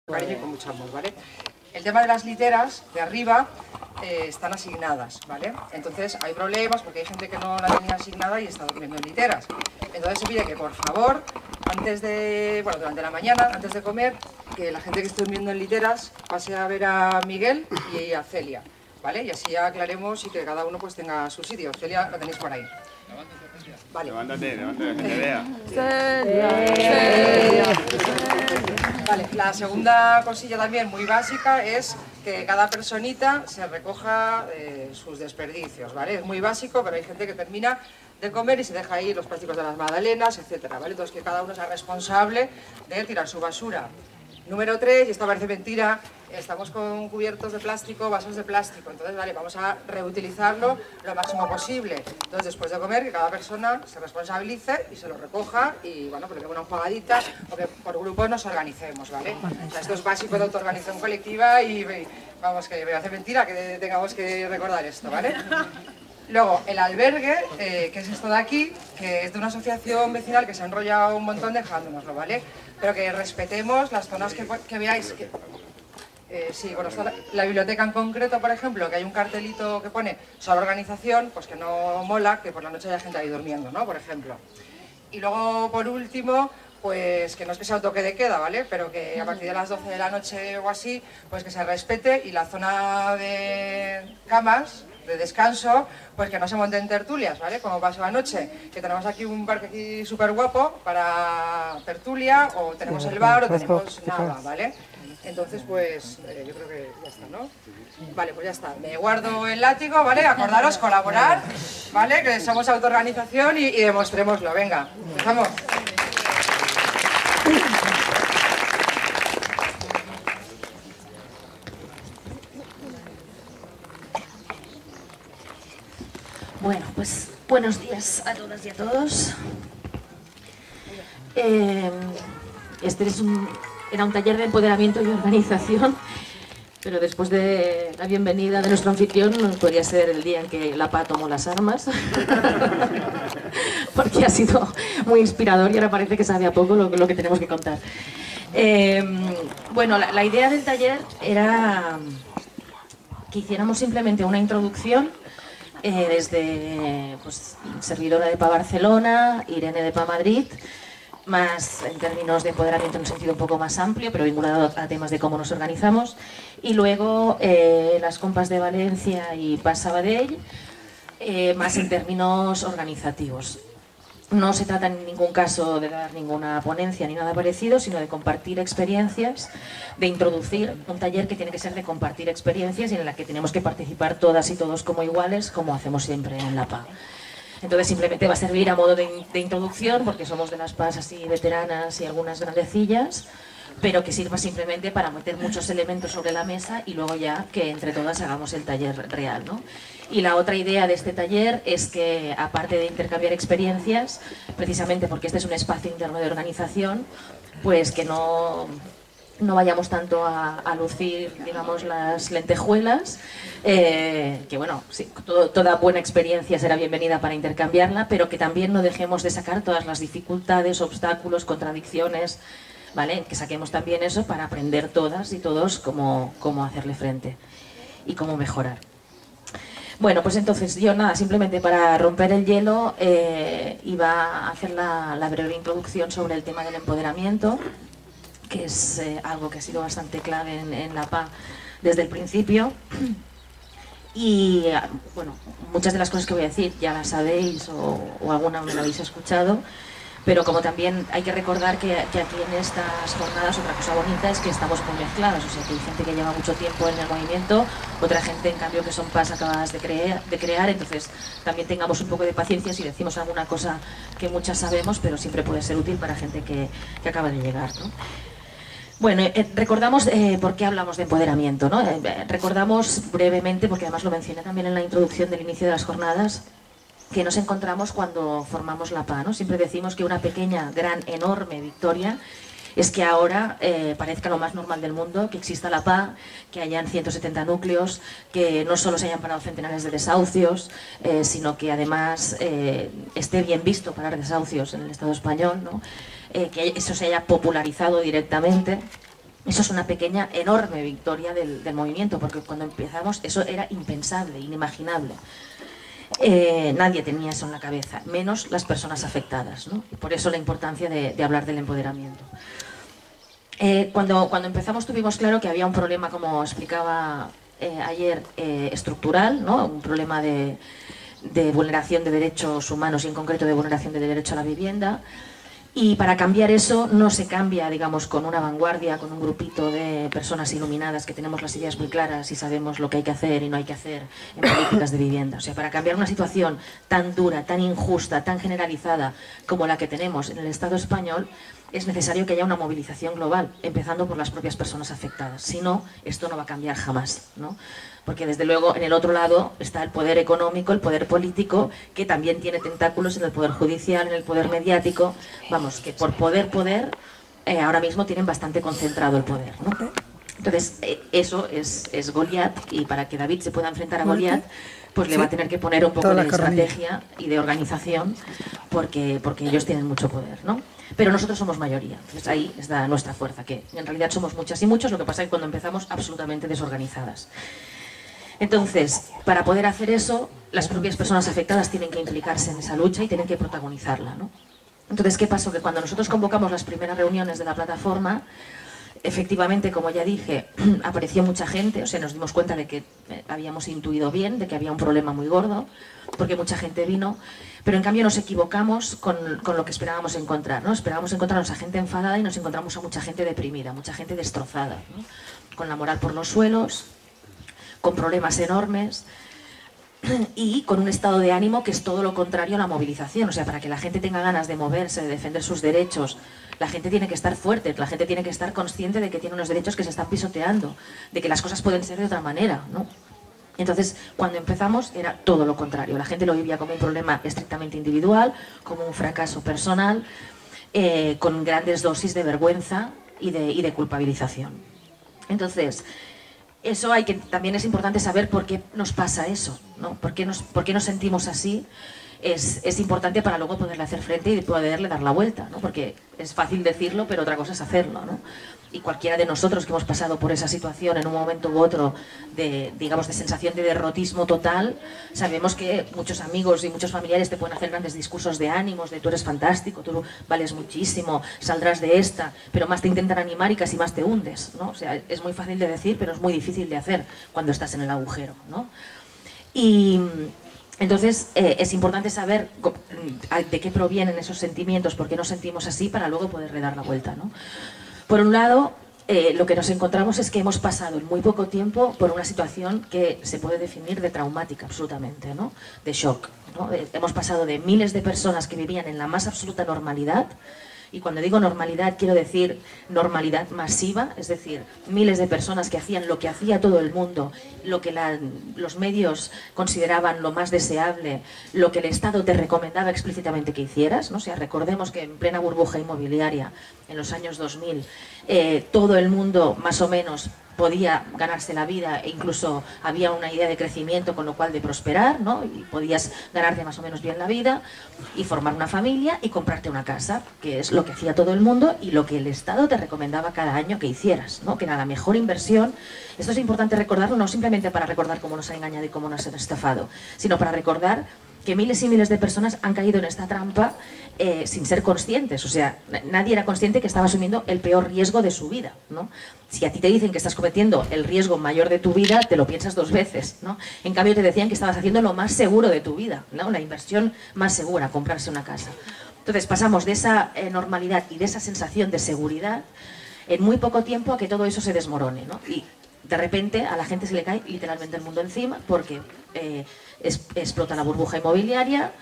cariño y con mucho amor, ¿vale? El tema de las literas de arriba están asignadas, ¿vale? Entonces hay problemas porque hay gente que no la tenía asignada y está durmiendo en literas. Entonces se pide que por favor, durante la mañana, antes de comer, que la gente que esté durmiendo en literas pase a ver a Miguel y a Celia, ¿vale? Y así ya aclaremos y que cada uno pues tenga su sitio. Celia, la tenéis por ahí. Vale. Levántate, que te vea. Vale, la segunda cosilla también muy básica es que cada personita se recoja sus desperdicios, ¿vale? Es muy básico, pero hay gente que termina de comer y se deja ahí los plásticos de las magdalenas, etcétera, ¿vale? Entonces que cada uno sea responsable de tirar su basura. Número 3, y esto parece mentira, estamos con cubiertos de plástico, vasos de plástico, entonces vale, vamos a reutilizarlo lo máximo posible. Entonces después de comer, que cada persona se responsabilice y se lo recoja y bueno, pues le dé una enjuagadita o que por grupos nos organicemos, ¿vale? O sea, esto es básico de autoorganización colectiva y vamos, que me hace mentira que tengamos que recordar esto, ¿vale? Luego, el albergue, que es esto de aquí, que es de una asociación vecinal que se ha enrollado un montón dejándonoslo, ¿vale? Pero que respetemos las zonas que veáis. Sí, bueno, la biblioteca en concreto, por ejemplo, que hay un cartelito que pone solo organización, pues que no mola que por la noche haya gente ahí durmiendo, ¿no? Por ejemplo. Y luego, por último, pues que no es que sea un toque de queda, ¿vale? Pero que a partir de las 12 de la noche o así, pues que se respete y la zona de camas, de descanso, pues que no se monten tertulias, ¿vale? Como pasó anoche, que tenemos aquí un parque aquí súper guapo para tertulia, o tenemos el bar o tenemos nada, ¿vale? Entonces, pues, yo creo que ya está, ¿no? Vale, pues ya está. Me guardo el látigo, ¿vale? Acordaros, colaborar, ¿vale? Que somos autoorganización y demostrémoslo. Venga, empezamos. Bueno, pues buenos días a todas y a todos. Este era un taller de empoderamiento y organización, pero después de la bienvenida de nuestro anfitrión podría ser el día en que la PA tomó las armas, porque ha sido muy inspirador y ahora parece que sabe a poco lo que tenemos que contar. Bueno, la idea del taller era que hiciéramos simplemente una introducción desde pues, servidora de PA Barcelona, Irene de PA Madrid, más en términos de empoderamiento en un sentido un poco más amplio, pero vinculado a temas de cómo nos organizamos, y luego las compas de Valencia y PA Sabadell, más en términos organizativos. No se trata en ningún caso de dar ninguna ponencia ni nada parecido, sino de compartir experiencias, de introducir un taller que tiene que ser de compartir experiencias y en la que tenemos que participar todas y todos como iguales, como hacemos siempre en la PA. Entonces simplemente va a servir a modo de introducción, porque somos de las PAs así veteranas y algunas grandecillas, pero que sirva simplemente para meter muchos elementos sobre la mesa y luego ya que entre todas hagamos el taller real, ¿no? Y la otra idea de este taller es que, aparte de intercambiar experiencias, precisamente porque este es un espacio interno de organización, pues que no vayamos tanto a lucir, digamos, las lentejuelas, que bueno, sí, toda buena experiencia será bienvenida para intercambiarla, pero que también no dejemos de sacar todas las dificultades, obstáculos, contradicciones, ¿vale? Que saquemos también eso para aprender todas y todos cómo hacerle frente y cómo mejorar. Bueno, pues entonces yo nada, simplemente para romper el hielo iba a hacer la breve introducción sobre el tema del empoderamiento, que es algo que ha sido bastante clave en la PA desde el principio. Y bueno, muchas de las cosas que voy a decir ya las sabéis o alguna me la habéis escuchado, pero como también hay que recordar que aquí en estas jornadas otra cosa bonita es que estamos muy mezclados, o sea que hay gente que lleva mucho tiempo en el movimiento, otra gente en cambio que son PAs acabadas de crear, entonces también tengamos un poco de paciencia si decimos alguna cosa que muchas sabemos, pero siempre puede ser útil para gente que acaba de llegar, ¿no? Bueno, recordamos por qué hablamos de empoderamiento, ¿no? Recordamos brevemente, porque además lo mencioné también en la introducción del inicio de las jornadas, que nos encontramos cuando formamos la PA, ¿no? Siempre decimos que una pequeña, gran, enorme victoria es que ahora parezca lo más normal del mundo, que exista la PA, que hayan 170 núcleos, que no solo se hayan parado centenares de desahucios, sino que además esté bien visto parar desahucios en el Estado español, ¿no? Que eso se haya popularizado directamente. Eso es una pequeña, enorme victoria del movimiento, porque cuando empezamos eso era impensable, inimaginable. Nadie tenía eso en la cabeza, menos las personas afectadas, ¿no? Y por eso la importancia de hablar del empoderamiento. Cuando empezamos tuvimos claro que había un problema, como explicaba ayer, estructural, ¿no? Un problema de vulneración de derechos humanos y en concreto de vulneración de derecho a la vivienda. Y para cambiar eso no se cambia, digamos, con una vanguardia, con un grupito de personas iluminadas que tenemos las ideas muy claras y sabemos lo que hay que hacer y no hay que hacer en políticas de vivienda. O sea, para cambiar una situación tan dura, tan injusta, tan generalizada como la que tenemos en el Estado español, es necesario que haya una movilización global, empezando por las propias personas afectadas. Si no, esto no va a cambiar jamás, ¿no? Porque desde luego en el otro lado está el poder económico, el poder político, que también tiene tentáculos en el poder judicial, en el poder mediático. Vamos, que por poder, ahora mismo tienen bastante concentrado el poder, ¿no? Entonces, eso es Goliat, y para que David se pueda enfrentar a Goliat, pues le va a tener que poner un poco de estrategia y de organización, porque ellos tienen mucho poder, ¿no? Pero nosotros somos mayoría, entonces ahí está nuestra fuerza, que en realidad somos muchas y muchos, lo que pasa es que cuando empezamos absolutamente desorganizadas. Entonces, para poder hacer eso, las propias personas afectadas tienen que implicarse en esa lucha y tienen que protagonizarla, ¿no? Entonces, ¿qué pasó? Que cuando nosotros convocamos las primeras reuniones de la plataforma, efectivamente, como ya dije, apareció mucha gente, o sea, nos dimos cuenta de que habíamos intuido bien, de que había un problema muy gordo, porque mucha gente vino, pero en cambio nos equivocamos con lo que esperábamos encontrar, ¿no? Esperábamos encontrarnos a gente enfadada y nos encontramos a mucha gente deprimida, mucha gente destrozada, ¿no? Con la moral por los suelos, con problemas enormes y con un estado de ánimo que es todo lo contrario a la movilización. O sea, para que la gente tenga ganas de moverse, de defender sus derechos, la gente tiene que estar fuerte, la gente tiene que estar consciente de que tiene unos derechos que se están pisoteando, de que las cosas pueden ser de otra manera, ¿no? Entonces, cuando empezamos era todo lo contrario. La gente lo vivía como un problema estrictamente individual, como un fracaso personal, con grandes dosis de vergüenza y de culpabilización. Entonces, eso también es importante saber por qué nos pasa eso, ¿no? ¿Por qué nos sentimos así? Es importante para luego poderle hacer frente y poderle dar la vuelta, ¿no? Porque es fácil decirlo, pero otra cosa es hacerlo, ¿no? Y cualquiera de nosotros que hemos pasado por esa situación en un momento u otro de sensación de derrotismo total, sabemos que muchos amigos y muchos familiares te pueden hacer grandes discursos de ánimos, de tú eres fantástico, tú vales muchísimo, saldrás de esta, pero más te intentan animar y casi más te hundes, ¿no? O sea, es muy fácil de decir, pero es muy difícil de hacer cuando estás en el agujero, ¿no? Y entonces es importante saber de qué provienen esos sentimientos, por qué nos sentimos así, para luego poderle dar la vuelta, ¿no? Por un lado, lo que nos encontramos es que hemos pasado en muy poco tiempo por una situación que se puede definir de traumática absolutamente, ¿no? De shock, ¿no? Hemos pasado de miles de personas que vivían en la más absoluta normalidad, y cuando digo normalidad quiero decir normalidad masiva, es decir, miles de personas que hacían lo que hacía todo el mundo, lo que los medios consideraban lo más deseable, lo que el Estado te recomendaba explícitamente que hicieras, ¿no? O sea, recordemos que en plena burbuja inmobiliaria, en los años 2000, todo el mundo más o menos podía ganarse la vida e incluso había una idea de crecimiento, con lo cual de prosperar, ¿no? Y podías ganarte más o menos bien la vida y formar una familia y comprarte una casa, que es lo que hacía todo el mundo y lo que el Estado te recomendaba cada año que hicieras, ¿no? Que era la mejor inversión. Esto es importante recordarlo, no simplemente para recordar cómo nos ha engañado y cómo nos ha estafado, sino para recordar que miles y miles de personas han caído en esta trampa sin ser conscientes. O sea, nadie era consciente que estaba asumiendo el peor riesgo de su vida, ¿no? Si a ti te dicen que estás cometiendo el riesgo mayor de tu vida, te lo piensas dos veces, ¿no? En cambio te decían que estabas haciendo lo más seguro de tu vida, ¿no? La inversión más segura, comprarse una casa. Entonces pasamos de esa normalidad y de esa sensación de seguridad en muy poco tiempo a que todo eso se desmorone, ¿no? Y de repente a la gente se le cae literalmente el mundo encima, porque explota la burbuja inmobiliaria,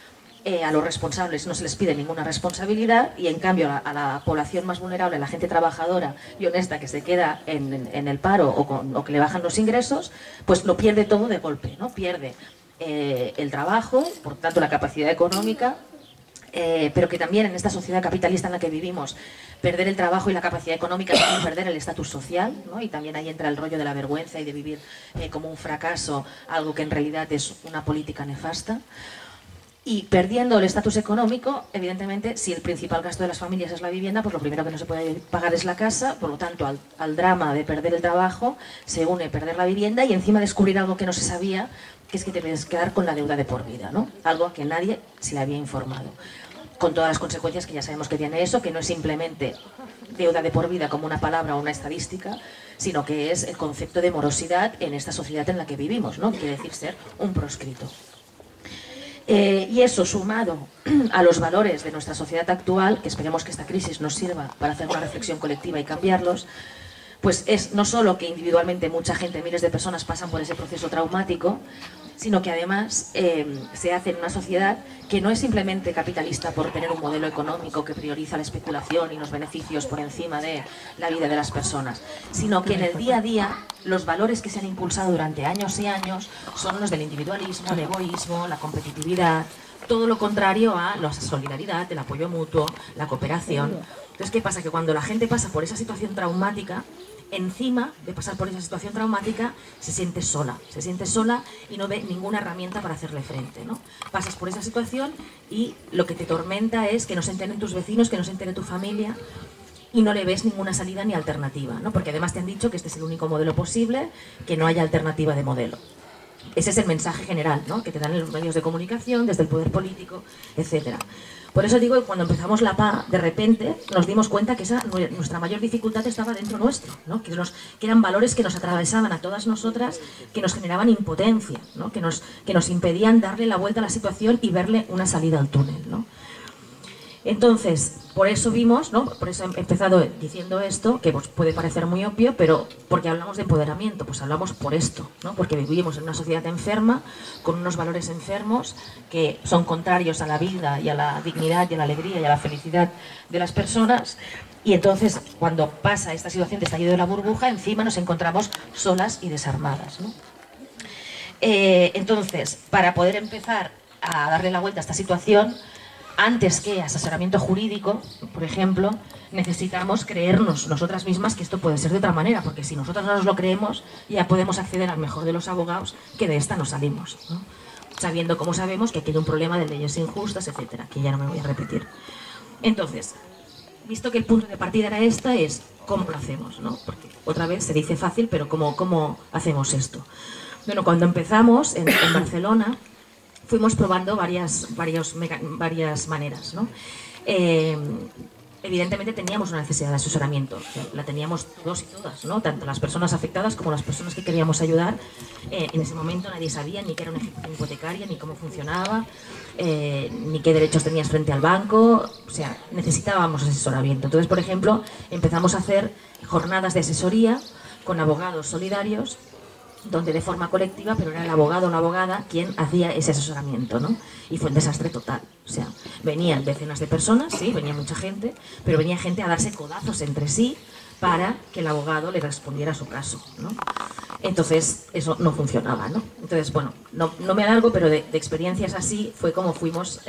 a los responsables no se les pide ninguna responsabilidad y en cambio a la población más vulnerable, a la gente trabajadora y honesta que se queda en el paro o que le bajan los ingresos, pues lo pierde todo de golpe, ¿no? Pierde el trabajo, por tanto la capacidad económica, pero que también en esta sociedad capitalista en la que vivimos, perder el trabajo y la capacidad económica es también perder el estatus social, ¿no? Y también ahí entra el rollo de la vergüenza y de vivir como un fracaso, algo que en realidad es una política nefasta. Y perdiendo el estatus económico, evidentemente, si el principal gasto de las familias es la vivienda, pues lo primero que no se puede pagar es la casa, por lo tanto, al drama de perder el trabajo se une perder la vivienda y encima descubrir algo que no se sabía, que es que te puedes quedar con la deuda de por vida, ¿no? Algo que nadie se le había informado. Con todas las consecuencias que ya sabemos que tiene eso, que no es simplemente deuda de por vida como una palabra o una estadística, sino que es el concepto de morosidad en esta sociedad en la que vivimos, ¿no? Quiere decir ser un proscrito. Y eso sumado a los valores de nuestra sociedad actual, que esperemos que esta crisis nos sirva para hacer una reflexión colectiva y cambiarlos, pues es no solo que individualmente mucha gente, miles de personas pasan por ese proceso traumático, sino que además se hace en una sociedad que no es simplemente capitalista por tener un modelo económico que prioriza la especulación y los beneficios por encima de la vida de las personas, sino que en el día a día los valores que se han impulsado durante años y años son los del individualismo, el egoísmo, la competitividad, todo lo contrario a la solidaridad, el apoyo mutuo, la cooperación. Entonces, ¿qué pasa? Que cuando la gente pasa por esa situación traumática, encima de pasar por esa situación traumática, se siente sola y no ve ninguna herramienta para hacerle frente, ¿no? Pasas por esa situación y lo que te tormenta es que no se enteren tus vecinos, que no se entere tu familia y no le ves ninguna salida ni alternativa, ¿no? Porque además te han dicho que este es el único modelo posible, que no haya alternativa de modelo. Ese es el mensaje general, ¿no? Que te dan en los medios de comunicación, desde el poder político, etcétera. Por eso digo que cuando empezamos la PA, de repente nos dimos cuenta que nuestra mayor dificultad estaba dentro nuestro, ¿no? Que eran valores que nos atravesaban a todas nosotras, que nos generaban impotencia, ¿no? que nos impedían darle la vuelta a la situación y verle una salida al túnel, ¿no? Entonces, por eso vimos, ¿no? Por eso he empezado diciendo esto, que pues, puede parecer muy obvio, pero porque hablamos de empoderamiento, pues hablamos por esto, ¿no? Porque vivimos en una sociedad enferma, con unos valores enfermos que son contrarios a la vida y a la dignidad y a la alegría y a la felicidad de las personas. Y entonces, cuando pasa esta situación de estallido de la burbuja, encima nos encontramos solas y desarmadas, ¿no? Entonces, para poder empezar a darle la vuelta a esta situación, antes que asesoramiento jurídico, por ejemplo, necesitamos creernos nosotras mismas que esto puede ser de otra manera, porque si nosotras no nos lo creemos, ya podemos acceder al mejor de los abogados, que de esta no salimos, ¿no? Sabiendo como sabemos que aquí hay un problema de leyes injustas, etcétera, que ya no me voy a repetir. Entonces, visto que el punto de partida era esta, es cómo lo hacemos, ¿no? Porque otra vez se dice fácil, pero ¿cómo hacemos esto? Bueno, cuando empezamos en Barcelona, fuimos probando varias maneras, ¿no? Evidentemente teníamos una necesidad de asesoramiento, o sea, la teníamos todos y todas, ¿no? Tanto las personas afectadas como las personas que queríamos ayudar. En ese momento nadie sabía ni qué era una ejecución hipotecaria, ni cómo funcionaba, ni qué derechos tenías frente al banco, o sea, necesitábamos asesoramiento. Entonces, por ejemplo, empezamos a hacer jornadas de asesoría con abogados solidarios, donde de forma colectiva, pero era el abogado o la abogada quien hacía ese asesoramiento, ¿no? Y fue un desastre total. O sea, venían decenas de personas, sí, venía mucha gente, pero venía gente a darse codazos entre sí para que el abogado le respondiera a su caso, ¿no? Entonces, eso no funcionaba, ¿no? Entonces, bueno, no me alargo, pero de experiencias así fue como fuimos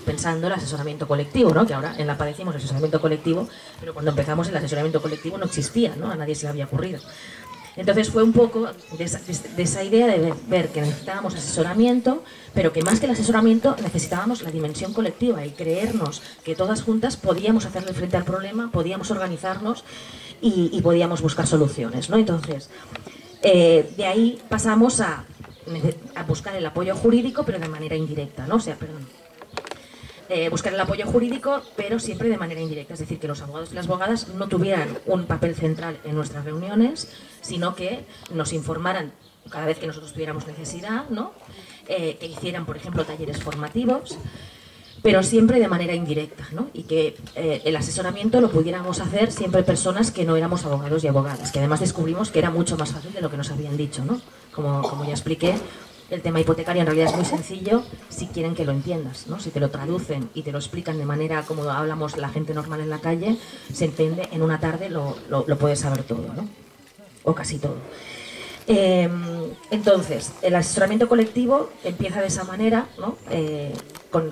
pensando el asesoramiento colectivo, ¿no? Que ahora en la PA decimos asesoramiento colectivo, pero cuando empezamos el asesoramiento colectivo no existía, ¿no? A nadie se le había ocurrido. Entonces fue un poco de esa idea de ver que necesitábamos asesoramiento, pero que más que el asesoramiento necesitábamos la dimensión colectiva y creernos que todas juntas podíamos hacerle frente al problema, podíamos organizarnos y podíamos buscar soluciones, ¿no? Entonces, de ahí pasamos a buscar el apoyo jurídico, pero de manera indirecta, ¿no? O sea, perdón. Buscar el apoyo jurídico, pero siempre de manera indirecta, es decir, que los abogados y las abogadas no tuvieran un papel central en nuestras reuniones, sino que nos informaran cada vez que nosotros tuviéramos necesidad, ¿no? Que hicieran, por ejemplo, talleres formativos, pero siempre de manera indirecta, ¿no? Y que el asesoramiento lo pudiéramos hacer siempre personas que no éramos abogados y abogadas, que además descubrimos que era mucho más fácil de lo que nos habían dicho, ¿no? Como ya expliqué, el tema hipotecario en realidad es muy sencillo si quieren que lo entiendas, ¿no? Si te lo traducen y te lo explican de manera como hablamos la gente normal en la calle, se entiende, en una tarde lo puedes saber todo, ¿no? O casi todo. Entonces, el asesoramiento colectivo empieza de esa manera, ¿no?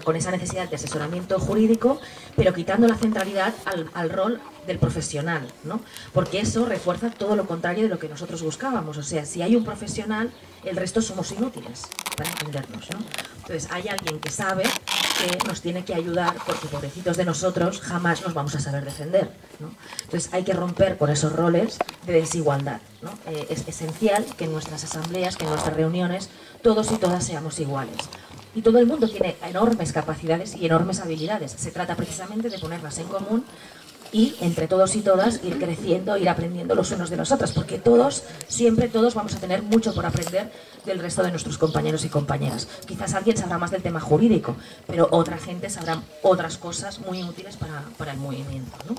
con esa necesidad de asesoramiento jurídico, pero quitando la centralidad al rol del profesional, ¿no? Porque eso refuerza todo lo contrario de lo que nosotros buscábamos. O sea, si hay un profesional, el resto somos inútiles, para entendernos, ¿no? Entonces, hay alguien que sabe que nos tiene que ayudar, porque pobrecitos de nosotros jamás nos vamos a saber defender, ¿no? Entonces, hay que romper con esos roles de desigualdad, ¿no? Es esencial que en nuestras asambleas, que en nuestras reuniones, todos y todas seamos iguales. Y todo el mundo tiene enormes capacidades y enormes habilidades. Se trata precisamente de ponerlas en común y entre todos y todas ir creciendo, ir aprendiendo los unos de los otros, porque todos, siempre todos vamos a tener mucho por aprender del resto de nuestros compañeros y compañeras. Quizás alguien sabrá más del tema jurídico, pero otra gente sabrá otras cosas muy útiles para el movimiento, ¿no?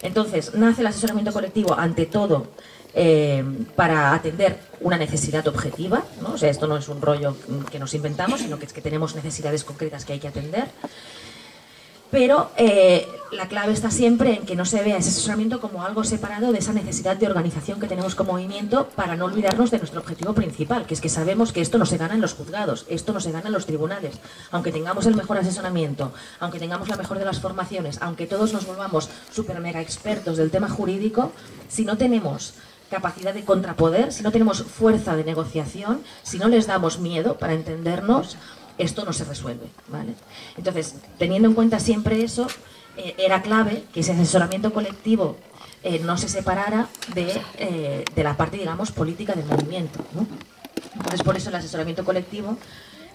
Entonces, nace el asesoramiento colectivo ante todo para atender una necesidad objetiva, ¿no? O sea, esto no es un rollo que nos inventamos, sino que es que tenemos necesidades concretas que hay que atender. Pero la clave está siempre en que no se vea ese asesoramiento como algo separado de esa necesidad de organización que tenemos como movimiento, para no olvidarnos de nuestro objetivo principal, que es que sabemos que esto no se gana en los juzgados, esto no se gana en los tribunales. Aunque tengamos el mejor asesoramiento, aunque tengamos la mejor de las formaciones, aunque todos nos volvamos super mega expertos del tema jurídico, si no tenemos capacidad de contrapoder, si no tenemos fuerza de negociación, si no les damos miedo para entendernos, esto no se resuelve, ¿vale? Entonces, teniendo en cuenta siempre eso, era clave que ese asesoramiento colectivo no se separara de la parte, digamos, política del movimiento, ¿no? Entonces, por eso el asesoramiento colectivo,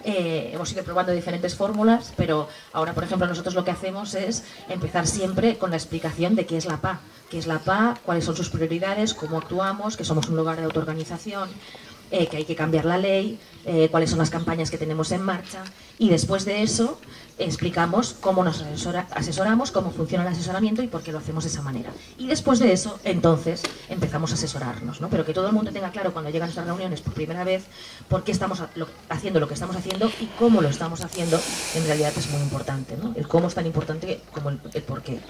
hemos ido probando diferentes fórmulas, pero ahora, por ejemplo, nosotros lo que hacemos es empezar siempre con la explicación de qué es la PA. ¿Qué es la PA? ¿Cuáles son sus prioridades? ¿Cómo actuamos? Que somos un lugar de autoorganización, que hay que cambiar la ley, cuáles son las campañas que tenemos en marcha, y después de eso explicamos cómo nos asesoramos, cómo funciona el asesoramiento y por qué lo hacemos de esa manera. Y después de eso, entonces, empezamos a asesorarnos, ¿no? Pero que todo el mundo tenga claro cuando llegan a nuestras reuniones por primera vez por qué estamos haciendo lo que estamos haciendo y cómo lo estamos haciendo, en realidad es muy importante, ¿no? El cómo es tan importante como el por qué.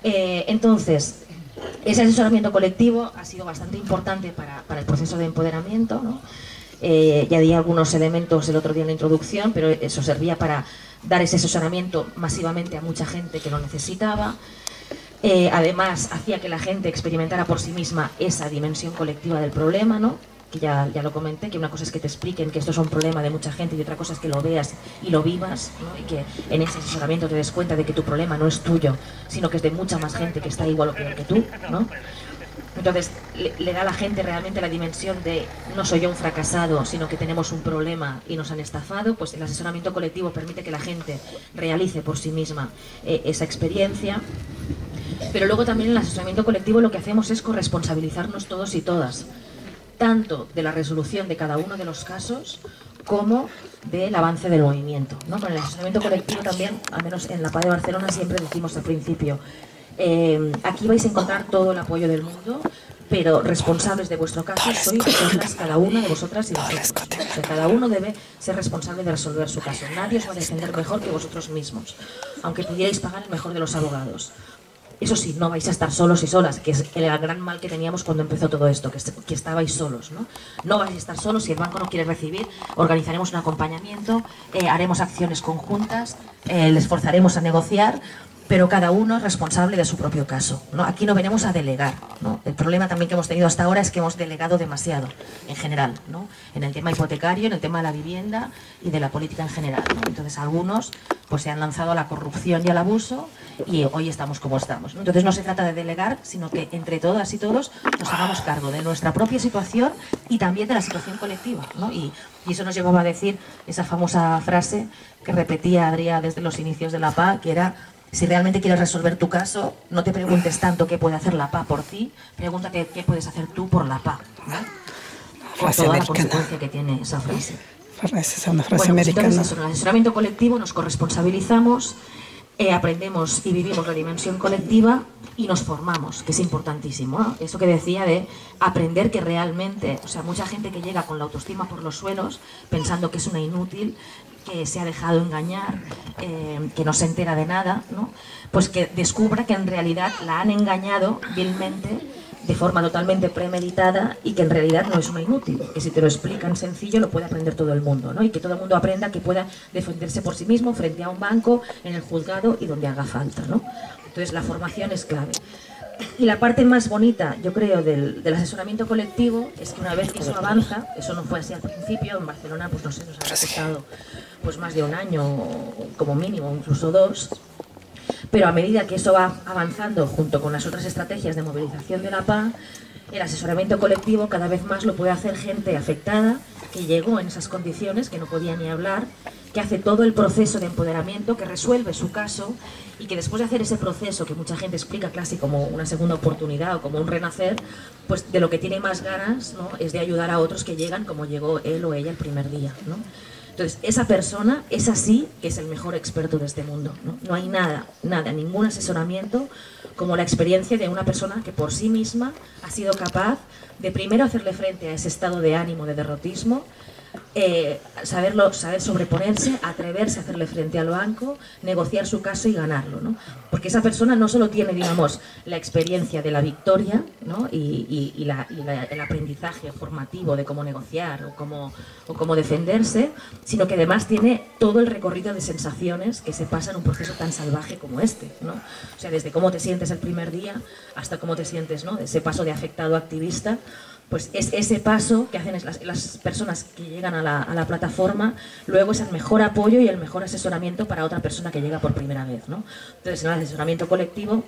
Entonces, ese asesoramiento colectivo ha sido bastante importante para el proceso de empoderamiento, ¿no? Ya di algunos elementos el otro día en la introducción, pero eso servía para dar ese asesoramiento masivamente a mucha gente que lo necesitaba. Además, hacía que la gente experimentara por sí misma esa dimensión colectiva del problema, ¿no? Que ya lo comenté, que una cosa es que te expliquen que esto es un problema de mucha gente y otra cosa es que lo veas y lo vivas, ¿no? Y que en ese asesoramiento te des cuenta de que tu problema no es tuyo, sino que es de mucha más gente que está igual o peor que tú, ¿no? Entonces le da a la gente realmente la dimensión de no soy yo un fracasado, sino que tenemos un problema y nos han estafado. Pues el asesoramiento colectivo permite que la gente realice por sí misma esa experiencia. Pero luego también en el asesoramiento colectivo lo que hacemos es corresponsabilizarnos todos y todas, tanto de la resolución de cada uno de los casos como del avance del movimiento, ¿no? Con el asesoramiento colectivo también, al menos en la PA de Barcelona, siempre decimos al principio, aquí vais a encontrar todo el apoyo del mundo, pero responsables de vuestro caso sois vosotras, cada una de vosotras y vosotros. O sea, cada uno debe ser responsable de resolver su caso. Nadie os va a defender mejor que vosotros mismos, aunque pudierais pagar el mejor de los abogados. Eso sí, no vais a estar solos y solas, que es el gran mal que teníamos cuando empezó todo esto, que estabais solos, ¿no? No vais a estar solos, si el banco no quiere recibir, organizaremos un acompañamiento, haremos acciones conjuntas, les forzaremos a negociar, pero cada uno es responsable de su propio caso, ¿no? Aquí no venimos a delegar, ¿no? El problema también que hemos tenido hasta ahora es que hemos delegado demasiado, en general, ¿no? En el tema hipotecario, en el tema de la vivienda y de la política en general, ¿no? Entonces algunos pues se han lanzado a la corrupción y al abuso y hoy estamos como estamos, ¿no? Entonces no se trata de delegar, sino que entre todas y todos nos hagamos cargo de nuestra propia situación y también de la situación colectiva, ¿no? Y eso nos llevaba a decir esa famosa frase que repetía Adrià desde los inicios de la PA, que era: si realmente quieres resolver tu caso, no te preguntes tanto qué puede hacer la PA por ti, pregúntate qué puedes hacer tú por la PA, ¿no? Por toda la consecuencia que tiene esa frase. Es una frase americana. Entonces, en el asesoramiento colectivo nos corresponsabilizamos, aprendemos y vivimos la dimensión colectiva y nos formamos, que es importantísimo, ¿no? Eso que decía de aprender que realmente, o sea, mucha gente que llega con la autoestima por los suelos, pensando que es una inútil, que se ha dejado engañar, que no se entera de nada, ¿no? Pues que descubra que en realidad la han engañado vilmente de forma totalmente premeditada y que en realidad no es una inútil, que si te lo explican sencillo lo puede aprender todo el mundo, ¿no? Y que todo el mundo aprenda que pueda defenderse por sí mismo frente a un banco, en el juzgado y donde haga falta, ¿no? Entonces la formación es clave. Y la parte más bonita, yo creo, del asesoramiento colectivo es que una vez que eso avanza, eso no fue así al principio, en Barcelona, pues no sé, nos habrá costado pues más de un año como mínimo, incluso 2, pero a medida que eso va avanzando junto con las otras estrategias de movilización de la paz, el asesoramiento colectivo cada vez más lo puede hacer gente afectada, que llegó en esas condiciones, que no podía ni hablar, que hace todo el proceso de empoderamiento, que resuelve su caso y que después de hacer ese proceso, que mucha gente explica casi como una segunda oportunidad o como un renacer, pues de lo que tiene más ganas, ¿no?, es de ayudar a otros que llegan como llegó él o ella el primer día, ¿no? Entonces, esa persona es así que es el mejor experto de este mundo, ¿no? No hay nada, ningún asesoramiento como la experiencia de una persona que por sí misma ha sido capaz de primero hacerle frente a ese estado de ánimo, de derrotismo, saber sobreponerse, atreverse a hacerle frente al banco, negociar su caso y ganarlo, ¿no? Porque esa persona no solo tiene, digamos, la experiencia de la victoria, ¿no?, y el aprendizaje formativo de cómo negociar o cómo defenderse, sino que además tiene todo el recorrido de sensaciones que se pasa en un proceso tan salvaje como este, ¿no? O sea, desde cómo te sientes el primer día hasta cómo te sientes, ¿no?, de ese paso de afectado a activista. Pues es ese paso que hacen las personas que llegan a la plataforma, luego es el mejor apoyo y el mejor asesoramiento para otra persona que llega por primera vez, ¿no? Entonces, en el asesoramiento colectivo,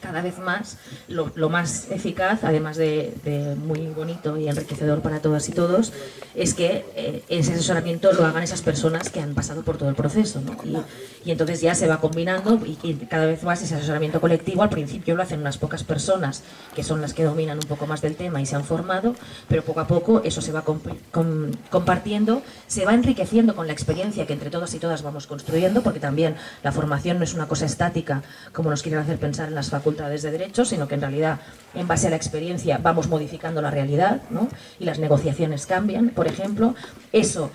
cada vez más, lo más eficaz, además de muy bonito y enriquecedor para todas y todos, es que ese asesoramiento lo hagan esas personas que han pasado por todo el proceso, ¿no? Y entonces ya se va combinando y cada vez más ese asesoramiento colectivo, al principio lo hacen unas pocas personas, que son las que dominan un poco más del tema y se han formado, pero poco a poco eso se va compartiendo, se va enriqueciendo con la experiencia que entre todos y todas vamos construyendo, porque también la formación no es una cosa estática, como nos quieren hacer pensar en las facultades de Derecho, sino que en realidad, en base a la experiencia, vamos modificando la realidad, ¿no? Y las negociaciones cambian, por ejemplo. Eso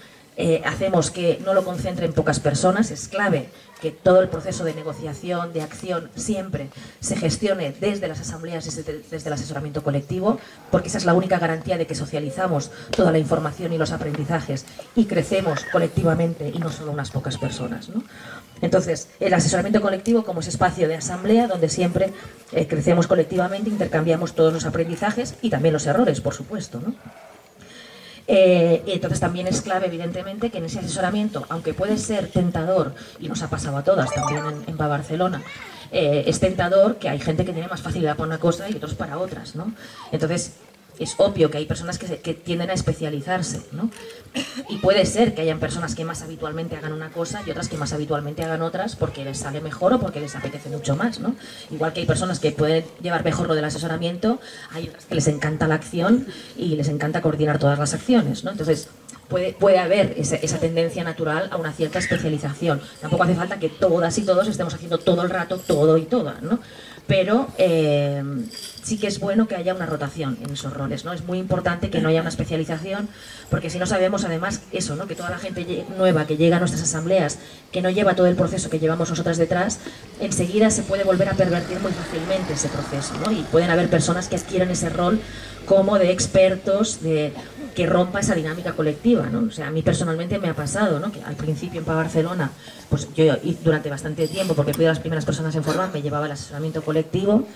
hacemos que no lo concentre en pocas personas, es clave que todo el proceso de negociación, de acción, siempre se gestione desde las asambleas y desde el asesoramiento colectivo, porque esa es la única garantía de que socializamos toda la información y los aprendizajes y crecemos colectivamente y no solo unas pocas personas, ¿no? Entonces, el asesoramiento colectivo como ese espacio de asamblea donde siempre crecemos colectivamente, intercambiamos todos los aprendizajes y también los errores, por supuesto, ¿no? Entonces también es clave, evidentemente, que en ese asesoramiento, aunque puede ser tentador, y nos ha pasado a todas también en Barcelona, es tentador que hay gente que tiene más facilidad para una cosa y otros para otras, ¿no? Entonces es obvio que hay personas que tienden a especializarse, ¿no? Y puede ser que hayan personas que más habitualmente hagan una cosa y otras que más habitualmente hagan otras porque les sale mejor o porque les apetece mucho más, ¿no? Igual que hay personas que pueden llevar mejor lo del asesoramiento, hay otras que les encanta la acción y les encanta coordinar todas las acciones, ¿no? Entonces puede haber esa tendencia natural a una cierta especialización. Tampoco hace falta que todas y todos estemos haciendo todo el rato todo y todas, ¿no? Pero sí que es bueno que haya una rotación en esos roles, ¿no? Es muy importante que no haya una especialización, porque si no sabemos además eso, ¿no?, que toda la gente nueva que llega a nuestras asambleas, que no lleva todo el proceso que llevamos nosotras detrás, enseguida se puede volver a pervertir muy fácilmente ese proceso, ¿no? Y pueden haber personas que adquieren ese rol como de expertos, que rompa esa dinámica colectiva, ¿no? O sea, a mí personalmente me ha pasado, ¿no?, que al principio en Barcelona, pues yo durante bastante tiempo, porque fui de las primeras personas en formarme, llevaba el asesoramiento colectivo.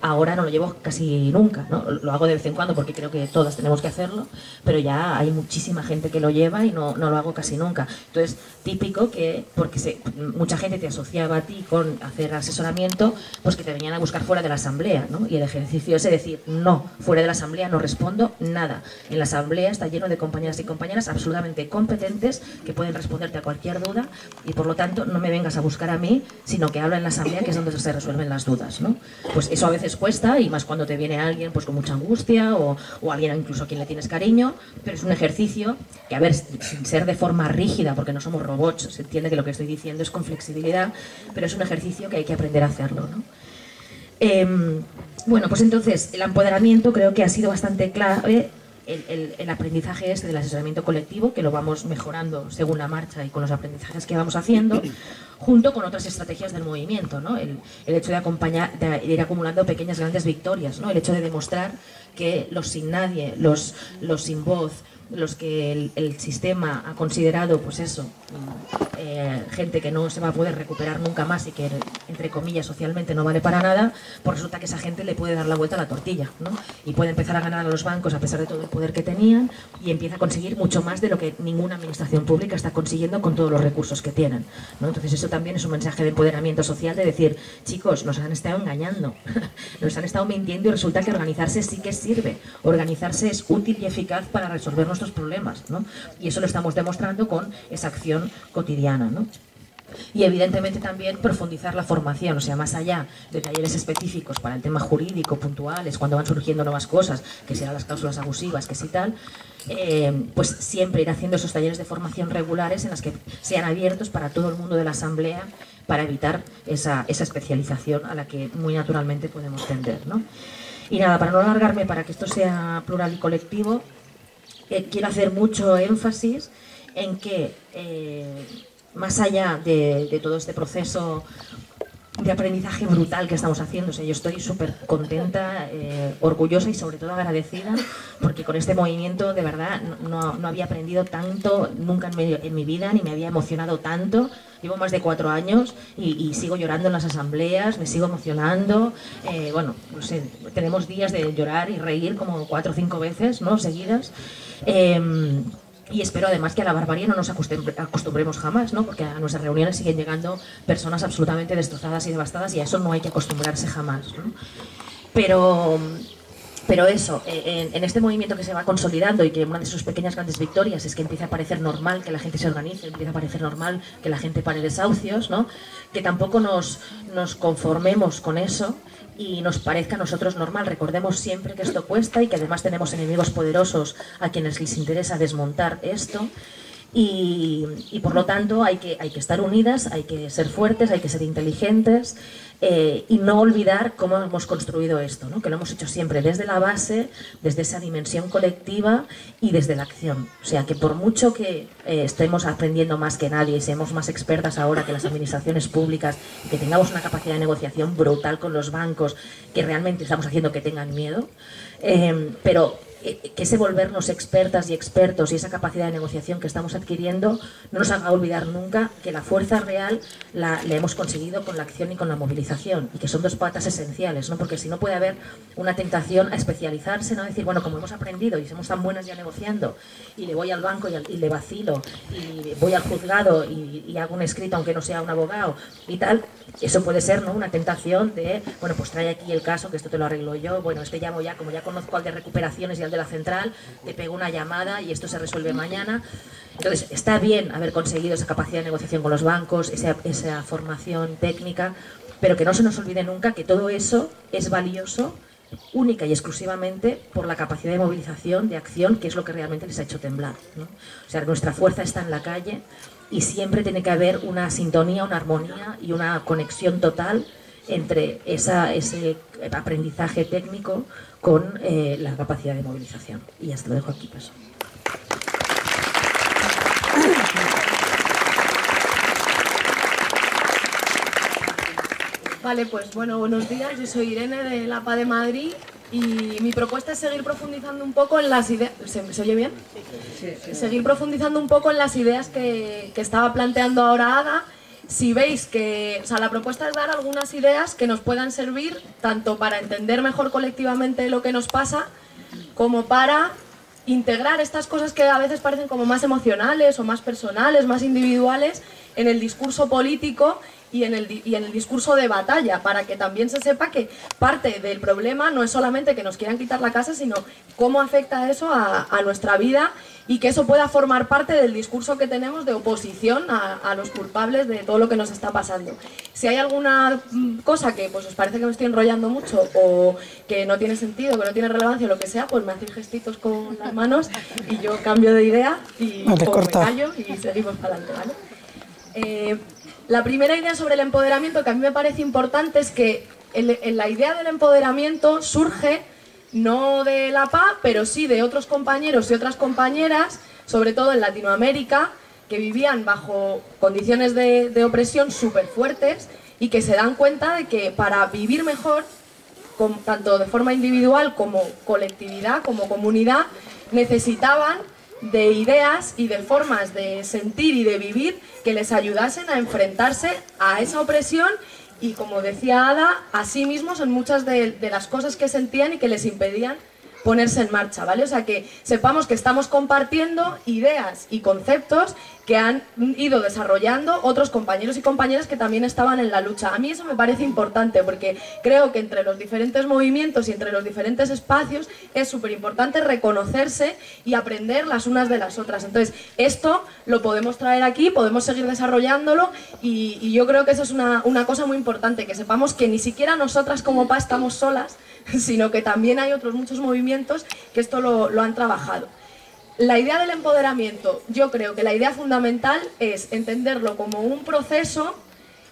Ahora no lo llevo casi nunca, ¿no? Lo hago de vez en cuando porque creo que todas tenemos que hacerlo, pero ya hay muchísima gente que lo lleva y no lo hago casi nunca. Entonces, típico que, porque mucha gente te asociaba a ti con hacer asesoramiento, pues que te venían a buscar fuera de la asamblea, ¿no? Y el ejercicio es decir, no, fuera de la asamblea no respondo nada. En la asamblea está lleno de compañeras y compañeras absolutamente competentes que pueden responderte a cualquier duda y por lo tanto no me vengas a buscar a mí, sino que habla en la asamblea, que es donde se resuelven las dudas, ¿no? Pues eso a veces cuesta, y más cuando te viene alguien pues con mucha angustia o alguien incluso a quien le tienes cariño, pero es un ejercicio que, a ver, sin ser de forma rígida, porque no somos robots, se entiende que lo que estoy diciendo es con flexibilidad, pero es un ejercicio que hay que aprender a hacerlo, ¿no? Bueno, pues entonces el empoderamiento creo que ha sido bastante clave el aprendizaje este del asesoramiento colectivo, que lo vamos mejorando según la marcha y con los aprendizajes que vamos haciendo, junto con otras estrategias del movimiento, ¿no? El hecho de acompañar, de ir acumulando pequeñas grandes victorias, ¿no? El hecho de demostrar que los sin nadie, los sin voz, los que el sistema ha considerado, pues eso, gente que no se va a poder recuperar nunca más y que, entre comillas, socialmente no vale para nada, pues resulta que esa gente le puede dar la vuelta a la tortilla, ¿no? Y puede empezar a ganar a los bancos a pesar de todo el poder que tenían y empieza a conseguir mucho más de lo que ninguna administración pública está consiguiendo con todos los recursos que tienen, ¿no? Entonces eso también es un mensaje de empoderamiento social, de decir, chicos, nos han estado engañando, nos han estado mintiendo y resulta que organizarse sí que sirve, organizarse es útil y eficaz para resolver nuestros problemas, ¿no? Y eso lo estamos demostrando con esa acción cotidiana, ¿no? Y evidentemente también profundizar la formación, o sea, más allá de talleres específicos para el tema jurídico, puntuales, cuando van surgiendo nuevas cosas, que serán las cláusulas abusivas, que sí tal, pues siempre ir haciendo esos talleres de formación regulares en las que sean abiertos para todo el mundo de la asamblea, para evitar esa especialización a la que muy naturalmente podemos tender, ¿no? Y nada, para no alargarme, para que esto sea plural y colectivo, quiero hacer mucho énfasis en que más allá de todo este proceso de aprendizaje brutal que estamos haciendo, o sea, yo estoy súper contenta, orgullosa y sobre todo agradecida, porque con este movimiento de verdad no había aprendido tanto nunca en mi vida, ni me había emocionado tanto. Llevo más de 4 años y sigo llorando en las asambleas, me sigo emocionando, bueno, no sé, tenemos días de llorar y reír como 4 o 5 veces, ¿no?, seguidas. Y espero además que a la barbarie no nos acostumbremos jamás, ¿no? Porque a nuestras reuniones siguen llegando personas absolutamente destrozadas y devastadas y a eso no hay que acostumbrarse jamás, ¿no? Pero eso, en este movimiento que se va consolidando y que una de sus pequeñas grandes victorias es que empieza a parecer normal que la gente se organice, empieza a parecer normal que la gente pare desahucios, ¿no? Que tampoco nos conformemos con eso y nos parezca a nosotros normal. Recordemos siempre que esto cuesta y que además tenemos enemigos poderosos a quienes les interesa desmontar esto. Y por lo tanto hay que estar unidas, hay que ser fuertes, hay que ser inteligentes y no olvidar cómo hemos construido esto, ¿no? Que lo hemos hecho siempre desde la base, desde esa dimensión colectiva y desde la acción. O sea que por mucho que estemos aprendiendo más que nadie y seamos más expertas ahora que las administraciones públicas, que tengamos una capacidad de negociación brutal con los bancos, que realmente estamos haciendo que tengan miedo, pero que ese volvernos expertas y expertos y esa capacidad de negociación que estamos adquiriendo no nos haga olvidar nunca que la fuerza real la hemos conseguido con la acción y con la movilización, y que son 2 patas esenciales, ¿no? Porque si no puede haber una tentación a especializarse, ¿no? Decir, bueno, como hemos aprendido y somos tan buenas ya negociando y le voy al banco y le vacilo y voy al juzgado y hago un escrito aunque no sea un abogado y tal, eso puede ser, ¿no?, una tentación de, bueno, pues trae aquí el caso, que esto te lo arreglo yo, bueno, llamo ya, como ya conozco al de recuperaciones y al de la central, te pego una llamada y esto se resuelve mañana. Entonces, está bien haber conseguido esa capacidad de negociación con los bancos, esa formación técnica, pero que no se nos olvide nunca que todo eso es valioso única y exclusivamente por la capacidad de movilización, de acción, que es lo que realmente les ha hecho temblar, ¿no? O sea, nuestra fuerza está en la calle y siempre tiene que haber una sintonía, una armonía y una conexión total entre ese aprendizaje técnico con la capacidad de movilización. Y ya se lo dejo aquí, paso. Vale, pues bueno, buenos días. Yo soy Irene de la APA de Madrid y mi propuesta es seguir profundizando un poco en las ideas... ¿Se oye bien? Sí. Seguir profundizando un poco en las ideas que estaba planteando ahora Ada. Si veis que, o sea, la propuesta es dar algunas ideas que nos puedan servir tanto para entender mejor colectivamente lo que nos pasa, como para integrar estas cosas que a veces parecen como más emocionales o más personales, más individuales, en el discurso político y en el discurso de batalla, para que también se sepa que parte del problema no es solamente que nos quieran quitar la casa, sino cómo afecta eso a nuestra vida, y que eso pueda formar parte del discurso que tenemos de oposición a los culpables de todo lo que nos está pasando. Si hay alguna cosa que pues os parece que me estoy enrollando mucho o que no tiene sentido, que no tiene relevancia o lo que sea, pues me hacéis gestitos con las manos y yo cambio de idea y me callo y seguimos para adelante, ¿vale? La primera idea sobre el empoderamiento que a mí me parece importante es que la idea del empoderamiento surge no de la PA, pero sí de otros compañeros y otras compañeras, sobre todo en Latinoamérica, que vivían bajo condiciones de opresión súper fuertes y que se dan cuenta de que para vivir mejor, tanto de forma individual como colectividad, como comunidad, necesitaban de ideas y de formas de sentir y de vivir que les ayudasen a enfrentarse a esa opresión y, como decía Ada, a sí mismos en muchas de las cosas que sentían y que les impedían ponerse en marcha, ¿vale? O sea, que sepamos que estamos compartiendo ideas y conceptos que han ido desarrollando otros compañeros y compañeras que también estaban en la lucha. A mí eso me parece importante porque creo que entre los diferentes movimientos y entre los diferentes espacios es súper importante reconocerse y aprender las unas de las otras. Entonces, esto lo podemos traer aquí, podemos seguir desarrollándolo y yo creo que eso es una cosa muy importante, que sepamos que ni siquiera nosotras como PA estamos solas, sino que también hay otros muchos movimientos que esto lo han trabajado. La idea del empoderamiento, yo creo que la idea fundamental es entenderlo como un proceso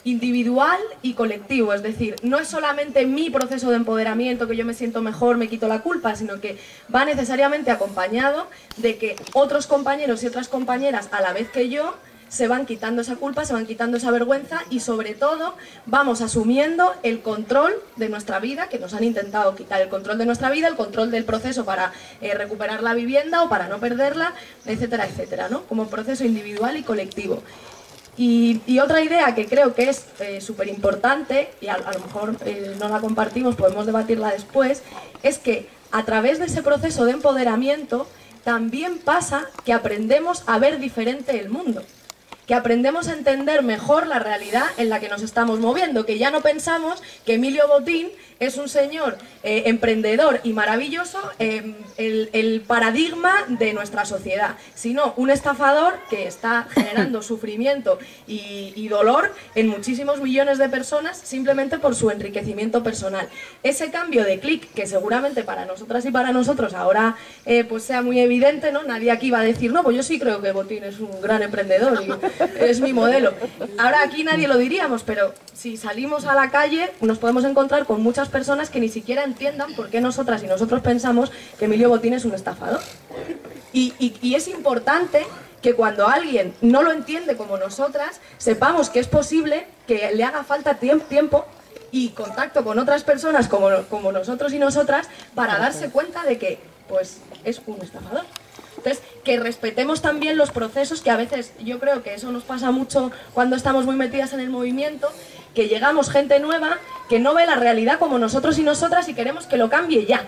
individual y colectivo, es decir, no es solamente mi proceso de empoderamiento, que yo me siento mejor, me quito la culpa, sino que va necesariamente acompañado de que otros compañeros y otras compañeras, a la vez que yo, se van quitando esa culpa, se van quitando esa vergüenza y sobre todo vamos asumiendo el control de nuestra vida, que nos han intentado quitar el control de nuestra vida, el control del proceso para recuperar la vivienda o para no perderla, etcétera, etcétera, ¿no? Como proceso individual y colectivo. Y otra idea que creo que es súper importante, y a lo mejor no la compartimos, podemos debatirla después, es que a través de ese proceso de empoderamiento también pasa que aprendemos a ver diferente el mundo, que aprendemos a entender mejor la realidad en la que nos estamos moviendo, que ya no pensamos que Emilio Botín es un señor emprendedor y maravilloso, el paradigma de nuestra sociedad, sino un estafador que está generando sufrimiento y dolor en muchísimos millones de personas simplemente por su enriquecimiento personal. Ese cambio de clic, que seguramente para nosotras y para nosotros ahora pues sea muy evidente, ¿no? Nadie aquí va a decir, no, pues yo sí creo que Botín es un gran emprendedor y es mi modelo. Ahora aquí nadie lo diríamos, pero si salimos a la calle nos podemos encontrar con muchas personas que ni siquiera entiendan por qué nosotras y nosotros pensamos que Emilio Botín es un estafador. Y es importante que cuando alguien no lo entiende como nosotras, sepamos que es posible que le haga falta tiempo y contacto con otras personas como nosotros y nosotras para darse cuenta de que pues es un estafador. Entonces, que respetemos también los procesos, que a veces yo creo que eso nos pasa mucho cuando estamos muy metidas en el movimiento, que llegamos gente nueva que no ve la realidad como nosotros y nosotras y queremos que lo cambie ya.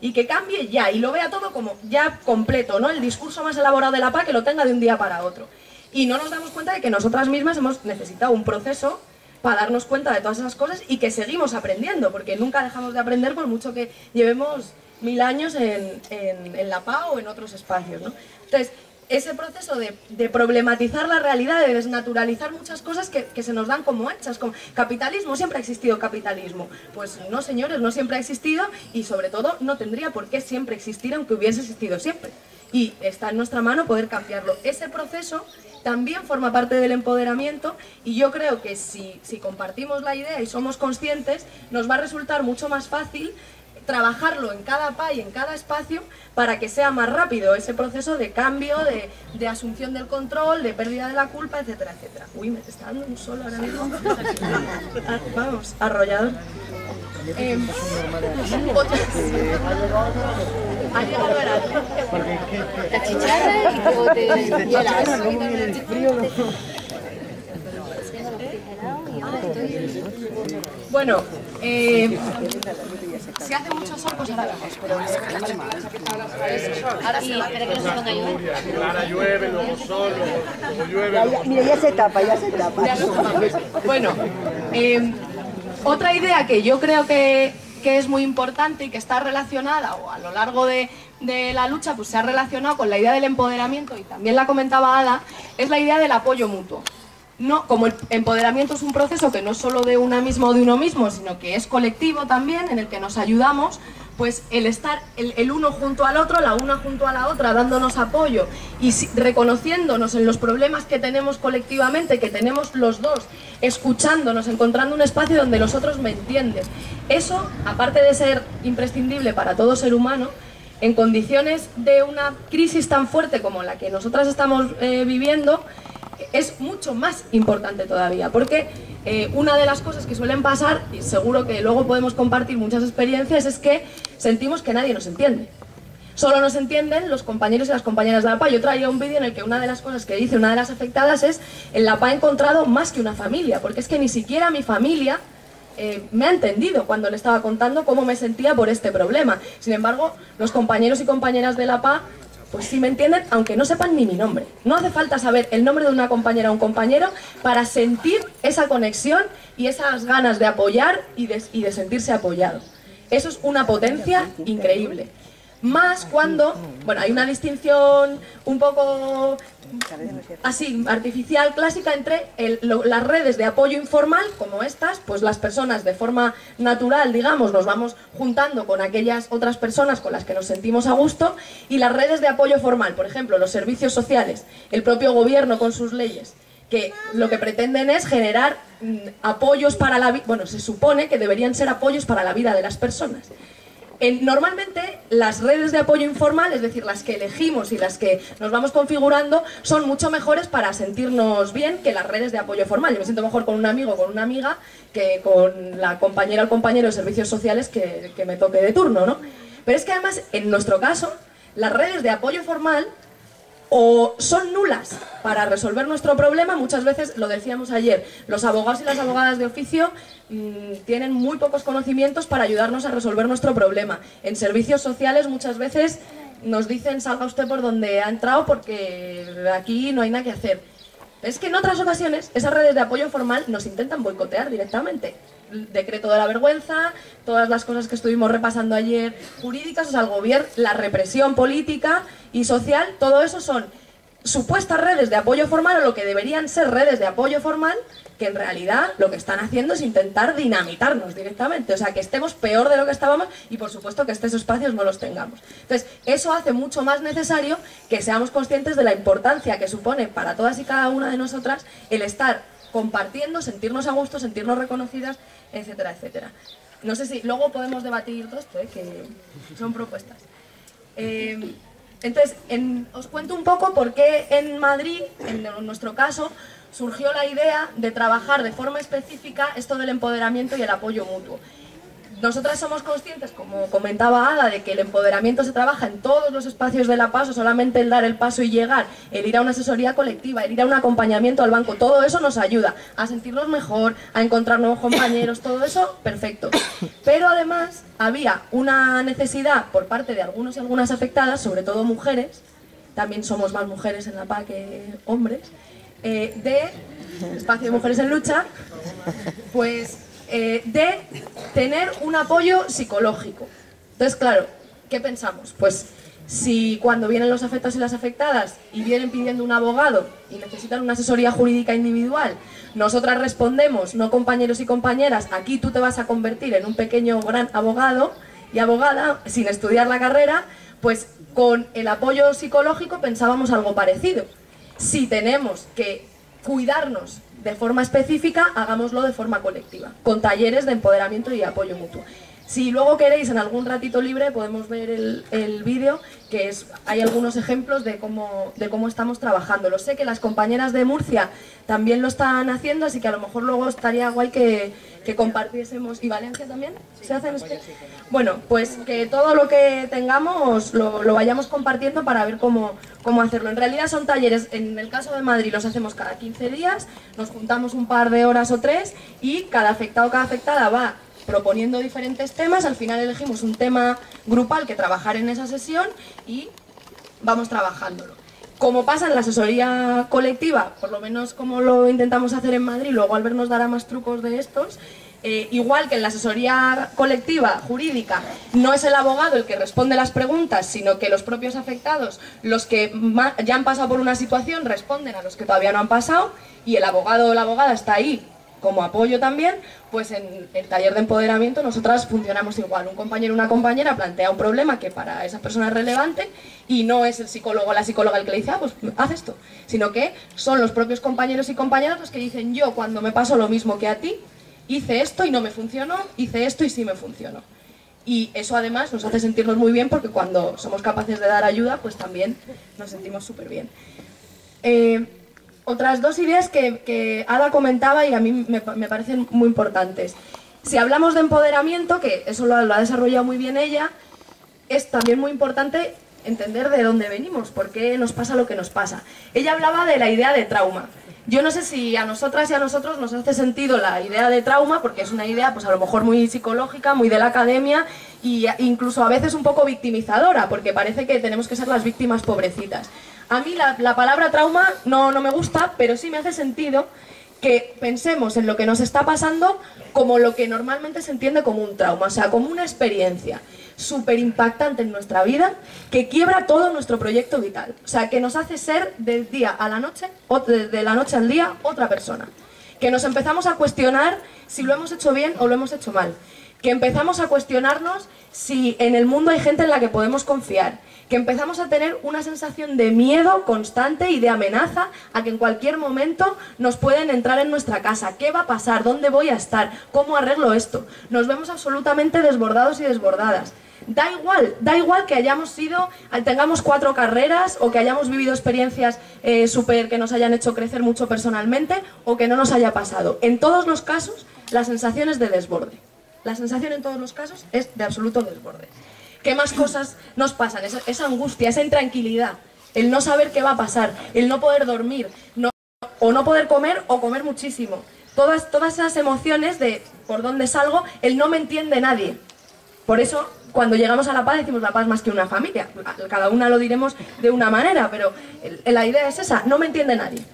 Y que cambie ya, y lo vea todo como ya completo, ¿no? El discurso más elaborado de la PA que lo tenga de un día para otro. Y no nos damos cuenta de que nosotras mismas hemos necesitado un proceso para darnos cuenta de todas esas cosas y que seguimos aprendiendo, porque nunca dejamos de aprender por mucho que llevemos 1000 años en la PA o en otros espacios, ¿no? Entonces, ese proceso de problematizar la realidad, de desnaturalizar muchas cosas que se nos dan como hechas, como capitalismo, siempre ha existido capitalismo. Pues no, señores, no siempre ha existido y sobre todo no tendría por qué siempre existir aunque hubiese existido siempre. Y está en nuestra mano poder cambiarlo. Ese proceso también forma parte del empoderamiento y yo creo que si compartimos la idea y somos conscientes, nos va a resultar mucho más fácil trabajarlo en cada PA y en cada espacio para que sea más rápido ese proceso de cambio, de asunción del control, de pérdida de la culpa, etcétera, etcétera. Uy, me está dando un solo ahora mismo. Vamos, arrollador. Ha llegado Heraldo. La chicharra y luego te hielas. Bueno, se hace mucho sol, pues ahora vemos, pero ahora sí, espera que no se ponga a llover. Ahora llueve, luego sol, luego llueve. Mira, ya se tapa, ya se tapa. Bueno, otra idea que yo creo que es muy importante y que está relacionada, o a lo largo de la lucha, pues se ha relacionado con la idea del empoderamiento, y también la comentaba Ada, es la idea del apoyo mutuo. No, como el empoderamiento es un proceso que no es solo de una misma o de uno mismo, sino que es colectivo también, en el que nos ayudamos, pues el estar el uno junto al otro, la una junto a la otra, dándonos apoyo y reconociéndonos en los problemas que tenemos colectivamente, que tenemos los dos, escuchándonos, encontrando un espacio donde los otros me entienden. Eso, aparte de ser imprescindible para todo ser humano, en condiciones de una crisis tan fuerte como la que nosotras estamos viviendo, es mucho más importante todavía, porque una de las cosas que suelen pasar, y seguro que luego podemos compartir muchas experiencias, es que sentimos que nadie nos entiende. Solo nos entienden los compañeros y las compañeras de la PA. Yo traía un vídeo en el que una de las cosas que dice una de las afectadas es: en la PA he encontrado más que una familia, porque es que ni siquiera mi familia me ha entendido cuando le estaba contando cómo me sentía por este problema. Sin embargo, los compañeros y compañeras de la PA pues sí me entienden, aunque no sepan ni mi nombre. No hace falta saber el nombre de una compañera o un compañero para sentir esa conexión y esas ganas de apoyar y de sentirse apoyado. Eso es una potencia increíble. Más cuando, bueno, hay una distinción un poco así, artificial, clásica, entre las redes de apoyo informal, como estas, pues las personas de forma natural, digamos, nos vamos juntando con aquellas otras personas con las que nos sentimos a gusto, y las redes de apoyo formal, por ejemplo, los servicios sociales, el propio gobierno con sus leyes, que lo que pretenden es generar apoyos para la vida, bueno, se supone que deberían ser apoyos para la vida de las personas. Normalmente las redes de apoyo informal, es decir, las que elegimos y las que nos vamos configurando, son mucho mejores para sentirnos bien que las redes de apoyo formal. Yo me siento mejor con un amigo o con una amiga que con la compañera o el compañero de servicios sociales que me toque de turno, ¿no? Pero es que además, en nuestro caso, las redes de apoyo formal o son nulas para resolver nuestro problema. Muchas veces, lo decíamos ayer, los abogados y las abogadas de oficio tienen muy pocos conocimientos para ayudarnos a resolver nuestro problema. En servicios sociales muchas veces nos dicen: salga usted por donde ha entrado porque aquí no hay nada que hacer. Es que en otras ocasiones esas redes de apoyo formal nos intentan boicotear directamente. El decreto de la vergüenza, todas las cosas que estuvimos repasando ayer jurídicas, o sea, el gobierno, la represión política y social, todo eso son supuestas redes de apoyo formal, o lo que deberían ser redes de apoyo formal, que en realidad lo que están haciendo es intentar dinamitarnos directamente, o sea, que estemos peor de lo que estábamos, y por supuesto que estos espacios no los tengamos. Entonces, eso hace mucho más necesario que seamos conscientes de la importancia que supone para todas y cada una de nosotras el estar compartiendo, sentirnos a gusto, sentirnos reconocidas, etcétera, etcétera. No sé si luego podemos debatir todo esto, que son propuestas. Entonces, os cuento un poco por qué en Madrid, en nuestro caso, surgió la idea de trabajar de forma específica esto del empoderamiento y el apoyo mutuo. Nosotras somos conscientes, como comentaba Ada, de que el empoderamiento se trabaja en todos los espacios de la PA, solamente el dar el paso y llegar, el ir a una asesoría colectiva, el ir a un acompañamiento al banco, todo eso nos ayuda a sentirnos mejor, a encontrar nuevos compañeros, todo eso, perfecto. Pero además había una necesidad por parte de algunos y algunas afectadas, sobre todo mujeres, también somos más mujeres en la PA que hombres, de Espacio de Mujeres en Lucha, pues de tener un apoyo psicológico. Entonces, claro, ¿qué pensamos? Pues si cuando vienen los afectados y las afectadas y vienen pidiendo un abogado y necesitan una asesoría jurídica individual, nosotras respondemos: no, compañeros y compañeras, aquí tú te vas a convertir en un pequeño gran abogado y abogada sin estudiar la carrera, pues con el apoyo psicológico pensábamos algo parecido. Si tenemos que cuidarnos de forma específica, hagámoslo de forma colectiva, con talleres de empoderamiento y apoyo mutuo. Si luego queréis, en algún ratito libre, podemos ver el vídeo, que hay algunos ejemplos de cómo estamos trabajando. Lo sé que las compañeras de Murcia también lo están haciendo, así que a lo mejor luego estaría guay que compartiésemos. ¿Y Valencia también? ¿Se hacen? Bueno, pues que todo lo que tengamos lo vayamos compartiendo para ver cómo hacerlo. En realidad son talleres, en el caso de Madrid los hacemos cada 15 días, nos juntamos un par de horas o 3 y cada afectado o cada afectada va proponiendo diferentes temas. Al final elegimos un tema grupal que trabajar en esa sesión y vamos trabajándolo. Como pasa en la asesoría colectiva, por lo menos como lo intentamos hacer en Madrid, luego Albert nos dará más trucos de estos, igual que en la asesoría colectiva jurídica no es el abogado el que responde las preguntas, sino que los propios afectados, los que ya han pasado por una situación, responden a los que todavía no han pasado, y el abogado o la abogada está ahí como apoyo también, pues en el taller de empoderamiento nosotras funcionamos igual. Un compañero o una compañera plantea un problema que para esa persona es relevante y no es el psicólogo o la psicóloga el que le dice, ah, pues haz esto, sino que son los propios compañeros y compañeras los que dicen, yo cuando me pasó lo mismo que a ti, hice esto y no me funcionó, hice esto y sí me funcionó. Y eso además nos hace sentirnos muy bien porque cuando somos capaces de dar ayuda, pues también nos sentimos súper bien. Otras dos ideas que Ada comentaba y a mí me parecen muy importantes. Si hablamos de empoderamiento, que eso lo ha desarrollado muy bien ella, es también muy importante entender de dónde venimos, por qué nos pasa lo que nos pasa. Ella hablaba de la idea de trauma. Yo no sé si a nosotras y a nosotros nos hace sentido la idea de trauma, porque es una idea pues a lo mejor muy psicológica, muy de la academia, e incluso a veces un poco victimizadora, porque parece que tenemos que ser las víctimas pobrecitas. A mí la palabra trauma no me gusta, pero sí me hace sentido que pensemos en lo que nos está pasando como lo que normalmente se entiende como un trauma, o sea, como una experiencia súper impactante en nuestra vida que quiebra todo nuestro proyecto vital. O sea, que nos hace ser del día a la noche, o de la noche al día, otra persona. Que nos empezamos a cuestionar si lo hemos hecho bien o lo hemos hecho mal. Que empezamos a cuestionarnos si en el mundo hay gente en la que podemos confiar. Que empezamos a tener una sensación de miedo constante y de amenaza a que en cualquier momento nos pueden entrar en nuestra casa. ¿Qué va a pasar? ¿Dónde voy a estar? ¿Cómo arreglo esto? Nos vemos absolutamente desbordados y desbordadas. Da igual que tengamos 4 carreras o que hayamos vivido experiencias que nos hayan hecho crecer mucho personalmente o que no nos haya pasado. En todos los casos, la sensación es de desborde. La sensación en todos los casos es de absoluto desborde. ¿Qué más cosas nos pasan? Esa angustia, esa intranquilidad, el no saber qué va a pasar, el no poder dormir, o no poder comer o comer muchísimo. Todas esas emociones de por dónde salgo, el no me entiende nadie. Por eso, cuando llegamos a la paz, decimos la paz más que una familia. Cada una lo diremos de una manera, pero la idea es esa, no me entiende nadie.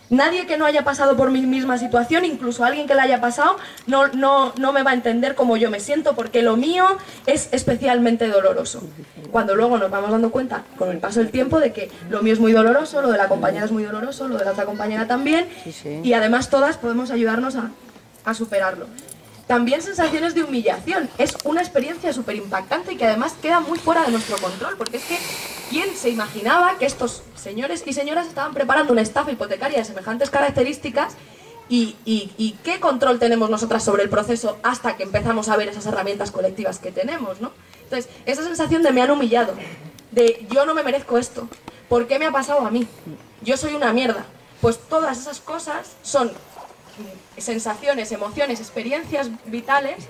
Nadie que no haya pasado por mi misma situación, incluso alguien que la haya pasado, no me va a entender cómo yo me siento, porque lo mío es especialmente doloroso. Cuando luego nos vamos dando cuenta, con el paso del tiempo, de que lo mío es muy doloroso, lo de la compañera es muy doloroso, lo de la otra compañera también, y además todas podemos ayudarnos a superarlo. También sensaciones de humillación. Es una experiencia súper impactante y que además queda muy fuera de nuestro control, porque es que ¿quién se imaginaba que estos señores y señoras estaban preparando una estafa hipotecaria de semejantes características y qué control tenemos nosotras sobre el proceso hasta que empezamos a ver esas herramientas colectivas que tenemos, ¿no? Entonces, esa sensación de me han humillado, de yo no me merezco esto, ¿por qué me ha pasado a mí? Yo soy una mierda. Pues todas esas cosas son sensaciones, emociones, experiencias vitales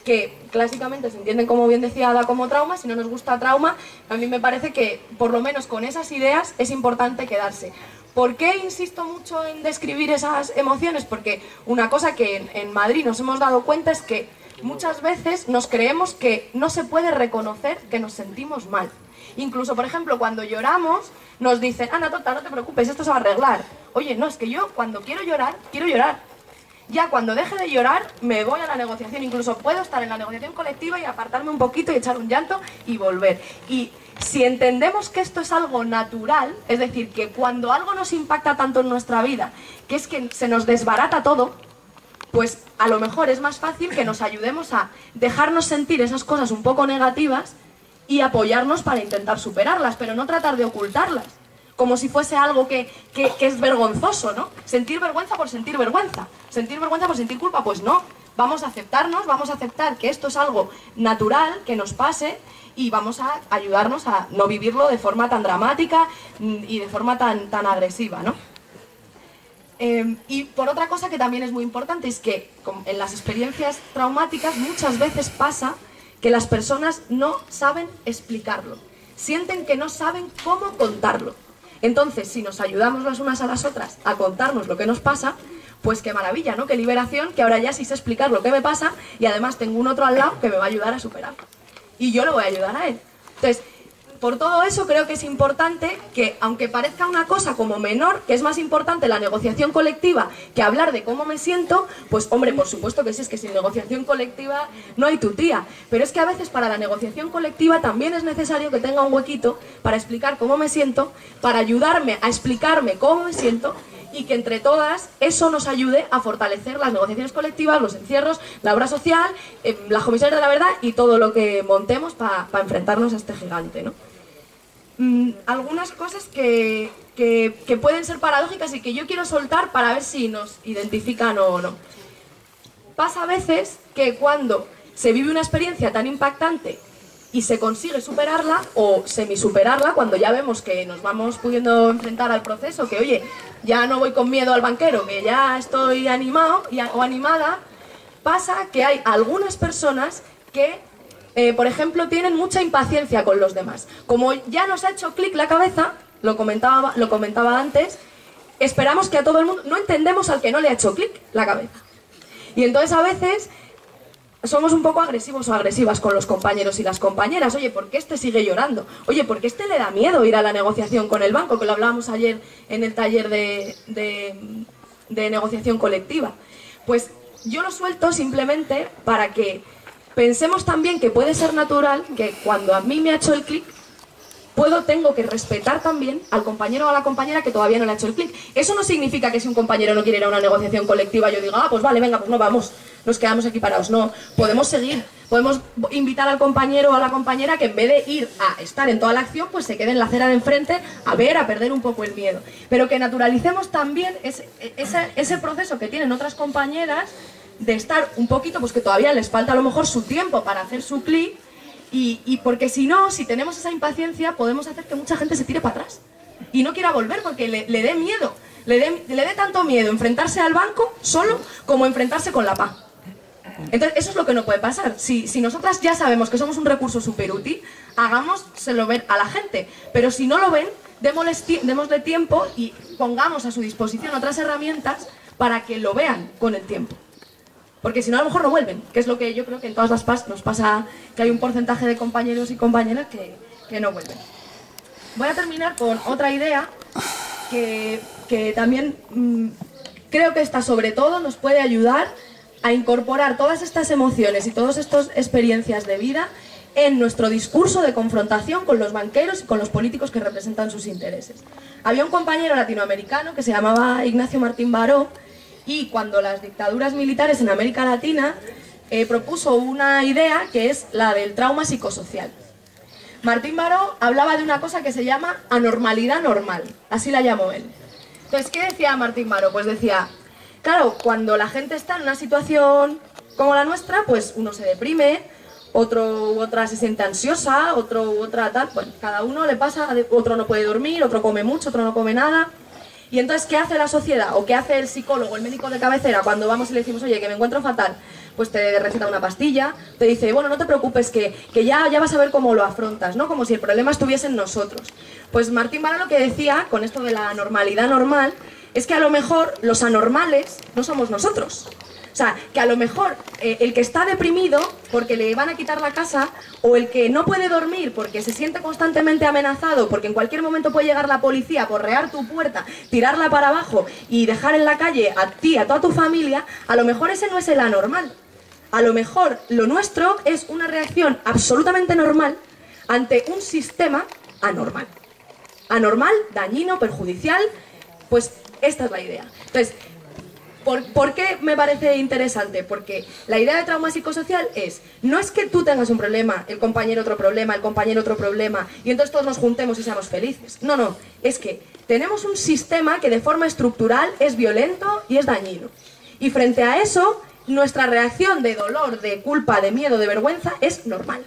que clásicamente se entienden, como bien decía Ada, como trauma. Si no nos gusta trauma, a mí me parece que por lo menos con esas ideas es importante quedarse. ¿Por qué insisto mucho en describir esas emociones? Porque una cosa que en Madrid nos hemos dado cuenta es que muchas veces nos creemos que no se puede reconocer que nos sentimos mal. Incluso, por ejemplo, cuando lloramos, nos dicen, Ana, tonta, no te preocupes, esto se va a arreglar. Oye, no, es que yo cuando quiero llorar, quiero llorar. Ya cuando deje de llorar, me voy a la negociación. Incluso puedo estar en la negociación colectiva y apartarme un poquito y echar un llanto y volver. Y si entendemos que esto es algo natural, es decir, que cuando algo nos impacta tanto en nuestra vida, que es que se nos desbarata todo, pues a lo mejor es más fácil que nos ayudemos a dejarnos sentir esas cosas un poco negativas y apoyarnos para intentar superarlas, pero no tratar de ocultarlas, como si fuese algo que es vergonzoso, ¿no? Sentir vergüenza por sentir vergüenza, sentir vergüenza por sentir culpa, pues no. Vamos a aceptarnos, vamos a aceptar que esto es algo natural, que nos pase, y vamos a ayudarnos a no vivirlo de forma tan dramática y de forma tan agresiva, ¿no? Y por otra cosa que también es muy importante es que en las experiencias traumáticas muchas veces pasa que las personas no saben explicarlo, sienten que no saben cómo contarlo. Entonces, si nos ayudamos las unas a las otras a contarnos lo que nos pasa, pues qué maravilla, ¿no? Qué liberación, que ahora ya sí sé explicar lo que me pasa y además tengo un otro al lado que me va a ayudar a superarlo. Y yo le voy a ayudar a él. Entonces, por todo eso creo que es importante que, aunque parezca una cosa como menor, que es más importante la negociación colectiva que hablar de cómo me siento, pues hombre, por supuesto que sí, es que sin negociación colectiva no hay tu tía. Pero es que a veces para la negociación colectiva también es necesario que tenga un huequito para explicar cómo me siento, para ayudarme a explicarme cómo me siento y que entre todas eso nos ayude a fortalecer las negociaciones colectivas, los encierros, la obra social, las comisiones de la verdad y todo lo que montemos para enfrentarnos a este gigante, ¿no? Algunas cosas que pueden ser paradójicas y que yo quiero soltar para ver si nos identifican o no. Pasa a veces que cuando se vive una experiencia tan impactante y se consigue superarla o semisuperarla, cuando ya vemos que nos vamos pudiendo enfrentar al proceso, que oye, ya no voy con miedo al banquero, que ya estoy animado o animada, pasa que hay algunas personas que, por ejemplo, tienen mucha impaciencia con los demás. Como ya nos ha hecho clic la cabeza, lo comentaba antes, esperamos que a todo el mundo, no entendemos al que no le ha hecho clic la cabeza. Y entonces a veces somos un poco agresivos o agresivas con los compañeros y las compañeras. Oye, ¿por qué este sigue llorando? Oye, ¿por qué este le da miedo ir a la negociación con el banco? Que lo hablábamos ayer en el taller de negociación colectiva. Pues yo lo suelto simplemente para que pensemos también que puede ser natural que cuando a mí me ha hecho el clic, tengo que respetar también al compañero o a la compañera que todavía no le ha hecho el clic. Eso no significa que si un compañero no quiere ir a una negociación colectiva yo diga, ah, pues vale, venga, pues no vamos, nos quedamos aquí parados. No, podemos seguir, podemos invitar al compañero o a la compañera que en vez de ir a estar en toda la acción, pues se quede en la acera de enfrente a ver, a perder un poco el miedo. Pero que naturalicemos también ese proceso que tienen otras compañeras de estar un poquito, pues que todavía les falta a lo mejor su tiempo para hacer su clic. Y porque si no, si tenemos esa impaciencia, podemos hacer que mucha gente se tire para atrás y no quiera volver porque le dé miedo, le dé tanto miedo enfrentarse al banco solo como enfrentarse con la PA. Entonces eso es lo que no puede pasar. Si nosotras ya sabemos que somos un recurso súper útil, hagámoselo ver a la gente, pero si no lo ven, démosle tiempo y pongamos a su disposición otras herramientas para que lo vean con el tiempo. Porque si no, a lo mejor no vuelven, que es lo que yo creo que en todas las PAS nos pasa, que hay un porcentaje de compañeros y compañeras que no vuelven. Voy a terminar con otra idea que también creo que esta sobre todo nos puede ayudar a incorporar todas estas emociones y todas estas experiencias de vida en nuestro discurso de confrontación con los banqueros y con los políticos que representan sus intereses. Había un compañero latinoamericano que se llamaba Ignacio Martín Baró, y cuando las dictaduras militares en América Latina propuso una idea que es la del trauma psicosocial. Martín Baró hablaba de una cosa que se llama anormalidad normal, así la llamó él. Entonces, ¿qué decía Martín Baró? Pues decía, claro, cuando la gente está en una situación como la nuestra, pues uno se deprime, otro u otra se siente ansiosa, otro u otra tal, bueno, cada uno le pasa, otro no puede dormir, otro come mucho, otro no come nada. Y entonces, ¿qué hace la sociedad? ¿O qué hace el psicólogo, el médico de cabecera cuando vamos y le decimos, oye, que me encuentro fatal? Pues te receta una pastilla, te dice, bueno, no te preocupes, que ya vas a ver cómo lo afrontas, ¿no? Como si el problema estuviese en nosotros. Pues Martín Baró lo que decía, con esto de la normalidad normal, es que a lo mejor los anormales no somos nosotros. O sea, que a lo mejor el que está deprimido porque le van a quitar la casa, o el que no puede dormir porque se siente constantemente amenazado, porque en cualquier momento puede llegar la policía, porrear tu puerta, tirarla para abajo y dejar en la calle a ti, a toda tu familia, a lo mejor ese no es el anormal. A lo mejor lo nuestro es una reacción absolutamente normal ante un sistema anormal. Anormal, dañino, perjudicial, pues esta es la idea. Entonces, ¿por qué me parece interesante? Porque la idea de trauma psicosocial no es que tú tengas un problema, el compañero otro problema, el compañero otro problema, y entonces todos nos juntemos y seamos felices. No, no, es que tenemos un sistema que de forma estructural es violento y es dañino. Y frente a eso, nuestra reacción de dolor, de culpa, de miedo, de vergüenza es normal.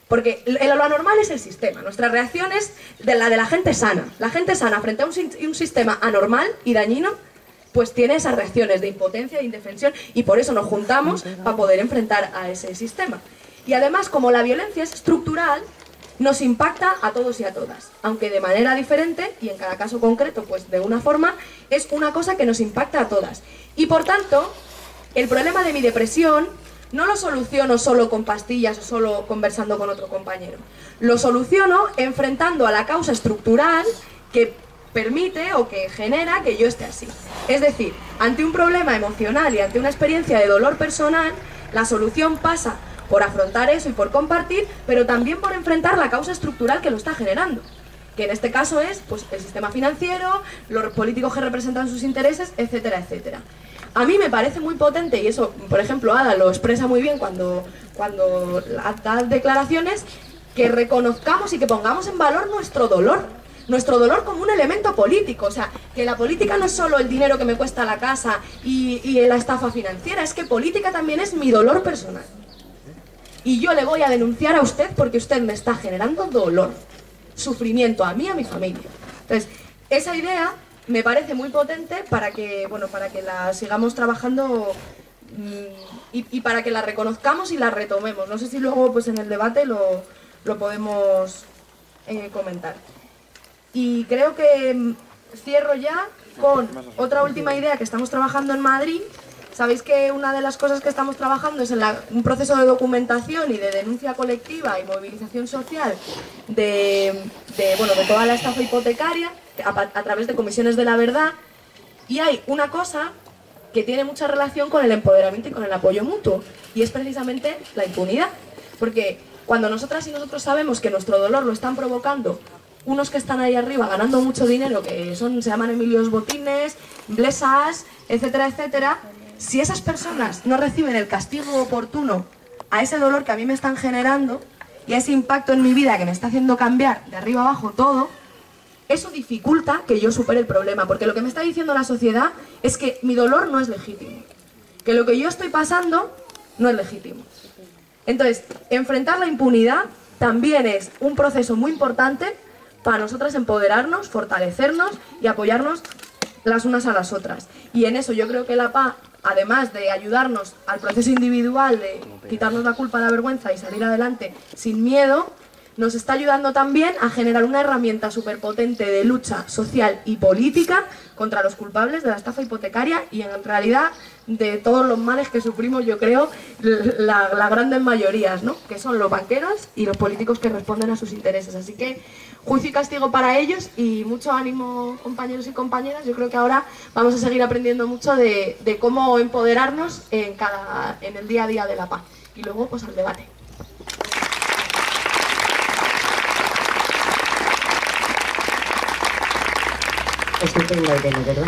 Porque lo anormal es el sistema, nuestra reacción es de la gente sana. La gente sana frente a un sistema anormal y dañino, pues tiene esas reacciones de impotencia, de indefensión, y por eso nos juntamos para poder enfrentar a ese sistema. Y además, como la violencia es estructural, nos impacta a todos y a todas, aunque de manera diferente, y en cada caso concreto, pues de una forma, es una cosa que nos impacta a todas. Y por tanto, el problema de mi depresión no lo soluciono solo con pastillas o solo conversando con otro compañero. Lo soluciono enfrentando a la causa estructural que permite o que genera que yo esté así. Es decir, ante un problema emocional y ante una experiencia de dolor personal, la solución pasa por afrontar eso y por compartir, pero también por enfrentar la causa estructural que lo está generando. que en este caso es pues, el sistema financiero, los políticos que representan sus intereses, etcétera, etcétera. A mí me parece muy potente, y eso, por ejemplo, Ada lo expresa muy bien cuando da declaraciones, que reconozcamos y que pongamos en valor nuestro dolor como un elemento político. O sea, que la política no es solo el dinero que me cuesta la casa y la estafa financiera, es que política también es mi dolor personal. Y yo le voy a denunciar a usted porque usted me está generando dolor, sufrimiento a mí y a mi familia. Entonces, esa idea me parece muy potente para que, bueno, para que la sigamos trabajando y para que la reconozcamos y la retomemos. No sé si luego pues en el debate lo podemos comentar. Y creo que cierro ya con otra última idea que estamos trabajando en Madrid. Sabéis que una de las cosas que estamos trabajando es en un proceso de documentación y de denuncia colectiva y movilización social de toda la estafa hipotecaria a través de comisiones de la verdad. Y hay una cosa que tiene mucha relación con el empoderamiento y con el apoyo mutuo, y es precisamente la impunidad. Porque cuando nosotras y nosotros sabemos que nuestro dolor lo están provocando unos que están ahí arriba ganando mucho dinero, que se llaman Emilios Botines, Blesas, etcétera, etcétera, si esas personas no reciben el castigo oportuno a ese dolor que a mí me están generando y a ese impacto en mi vida que me está haciendo cambiar de arriba abajo todo, eso dificulta que yo supere el problema, porque lo que me está diciendo la sociedad es que mi dolor no es legítimo, que lo que yo estoy pasando no es legítimo. Entonces, enfrentar la impunidad también es un proceso muy importante para nosotras empoderarnos, fortalecernos y apoyarnos las unas a las otras. Y en eso yo creo que la PA, además de ayudarnos al proceso individual, de quitarnos la culpa, la vergüenza y salir adelante sin miedo, nos está ayudando también a generar una herramienta superpotente de lucha social y política contra los culpables de la estafa hipotecaria y en realidad de todos los males que sufrimos, yo creo, las grandes mayorías, ¿no? Que son los banqueros y los políticos que responden a sus intereses. Así que juicio y castigo para ellos y mucho ánimo, compañeros y compañeras. Yo creo que ahora vamos a seguir aprendiendo mucho de cómo empoderarnos en el día a día de la paz. Y luego pues al debate. Estupendo, Irene, ¿verdad?